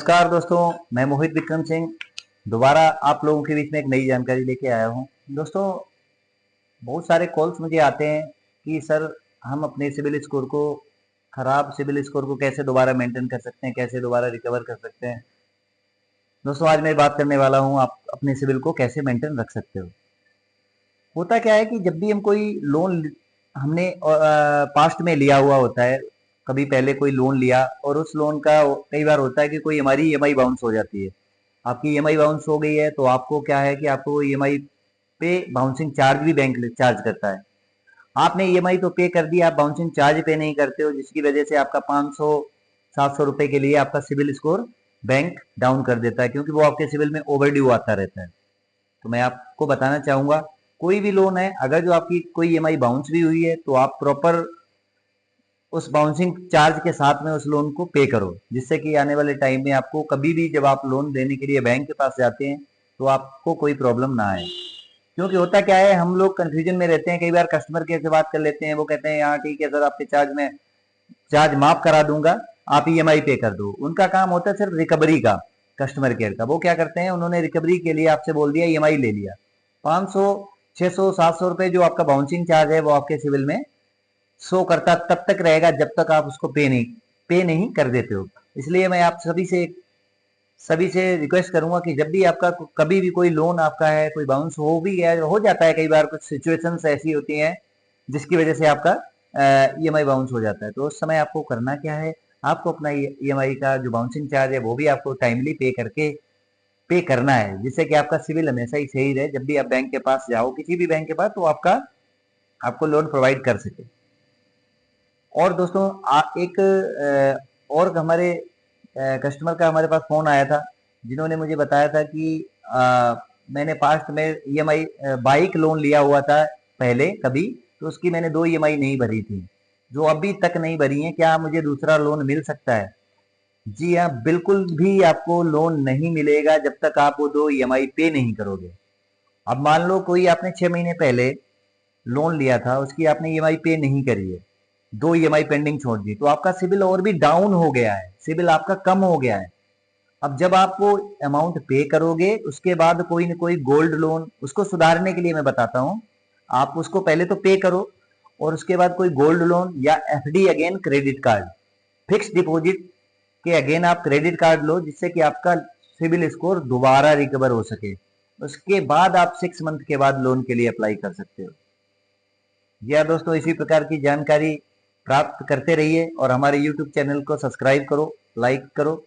नमस्कार दोस्तों, मैं मोहित विक्रम सिंह दोबारा आप लोगों के बीच में एक नई जानकारी लेके आया हूँ। दोस्तों, बहुत सारे कॉल्स मुझे आते हैं कि सर हम अपने सिबिल स्कोर को खराब सिबिल स्कोर को कैसे दोबारा मेंटेन कर सकते हैं, कैसे दोबारा रिकवर कर सकते हैं। दोस्तों, आज मैं बात करने वाला हूँ आप अपने सिबिल को कैसे मेंटेन रख सकते हो। होता क्या है कि जब भी हम कोई लोन हमने पास्ट में लिया हुआ होता है, कभी पहले कोई लोन लिया और उस लोन का कई बार होता है कि कोई हमारी ईएमआई बाउंस हो जाती है। आपकी ईएमआई बाउंस हो गई है तो आपको क्या है कि आपको ईएमआई पे बाउंसिंग चार्ज भी बैंक चार्ज करता है। आपने ईएमआई तो पे कर दिया, आप बाउंसिंग चार्ज पे नहीं करते हो, जिसकी वजह से आपका 500 700 रुपए के लिए आपका सिविल स्कोर बैंक डाउन कर देता है, क्योंकि वो आपके सिविल में ओवर ड्यू आता रहता है। तो मैं आपको बताना चाहूंगा, कोई भी लोन है, अगर जो आपकी कोई ईएमआई बाउंस भी हुई है तो आप प्रॉपर उस बाउंसिंग चार्ज के साथ में उस लोन को पे करो, जिससे कि आने वाले टाइम में आपको कभी भी जब आप लोन देने के लिए बैंक के पास जाते हैं तो आपको कोई प्रॉब्लम ना आए। क्योंकि होता क्या है, हम लोग कंफ्यूजन में रहते हैं, कई बार कस्टमर केयर से बात कर लेते हैं, वो कहते हैं हाँ ठीक है सर, आपके चार्ज माफ करा दूंगा, आप ईएमआई पे कर दो। उनका काम होता है सिर्फ रिकवरी का, कस्टमर केयर का। वो क्या करते हैं, उन्होंने रिकवरी के लिए आपसे बोल दिया, ईएमआई ले लिया, 500 600 700 रुपए जो आपका बाउंसिंग चार्ज है वो आपके सिविल में शो करता तब तक रहेगा जब तक आप उसको पे नहीं कर देते हो। इसलिए मैं आप सभी से रिक्वेस्ट करूंगा कि जब भी आपका कभी भी कोई लोन आपका है, कोई बाउंस हो भी गया, हो जाता है, कई बार कुछ सिचुएशंस ऐसी होती हैं जिसकी वजह से आपका ईएमआई बाउंस हो जाता है, तो उस समय आपको करना क्या है, आपको अपना ईएमआई का जो बाउंसिंग चार्ज है वो भी आपको टाइमली पे करना है, जिससे कि आपका सिविल हमेशा ही सही रहे। जब भी आप बैंक के पास जाओ, किसी भी बैंक के पास, तो आपको लोन प्रोवाइड कर सके। और दोस्तों, एक और हमारे कस्टमर का हमारे पास फोन आया था, जिन्होंने मुझे बताया था कि मैंने पास्ट में ईएमआई बाइक लोन लिया हुआ था पहले कभी, तो उसकी मैंने 2 ईएमआई नहीं भरी थी, जो अभी तक नहीं भरी है। क्या मुझे दूसरा लोन मिल सकता है? जी हाँ, बिल्कुल भी आपको लोन नहीं मिलेगा जब तक आप वो 2 ईएमआई पे नहीं करोगे। अब मान लो कोई आपने 6 महीने पहले लोन लिया था, उसकी आपने ईएमआई पे नहीं करी है, 2 ईएमआई पेंडिंग छोड़ दी, तो आपका सिबिल और भी डाउन हो गया है, सिबिल आपका कम हो गया है। अब जब आप वो अमाउंट पे करोगे, उसके बाद कोई ना कोई गोल्ड लोन, उसको सुधारने के लिए मैं बताता हूँ, आप उसको पहले तो पे करो, और उसके बाद कोई गोल्ड लोन या FD again credit card, fix deposit के अगेन आप क्रेडिट कार्ड लो, जिससे कि आपका सिबिल स्कोर दोबारा रिकवर हो सके। उसके बाद आप 6 मंथ के बाद लोन के लिए अप्लाई कर सकते हो। जी हाँ दोस्तों, इसी प्रकार की जानकारी प्राप्त करते रहिए और हमारे यूट्यूब चैनल को सब्सक्राइब करो, लाइक करो,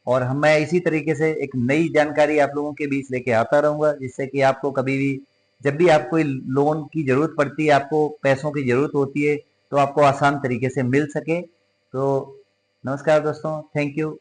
और मैं इसी तरीके से एक नई जानकारी आप लोगों के बीच लेके आता रहूंगा, जिससे कि आपको कभी भी जब भी आपको लोन की जरूरत पड़ती है, आपको पैसों की जरूरत होती है, तो आपको आसान तरीके से मिल सके। तो नमस्कार दोस्तों, थैंक यू।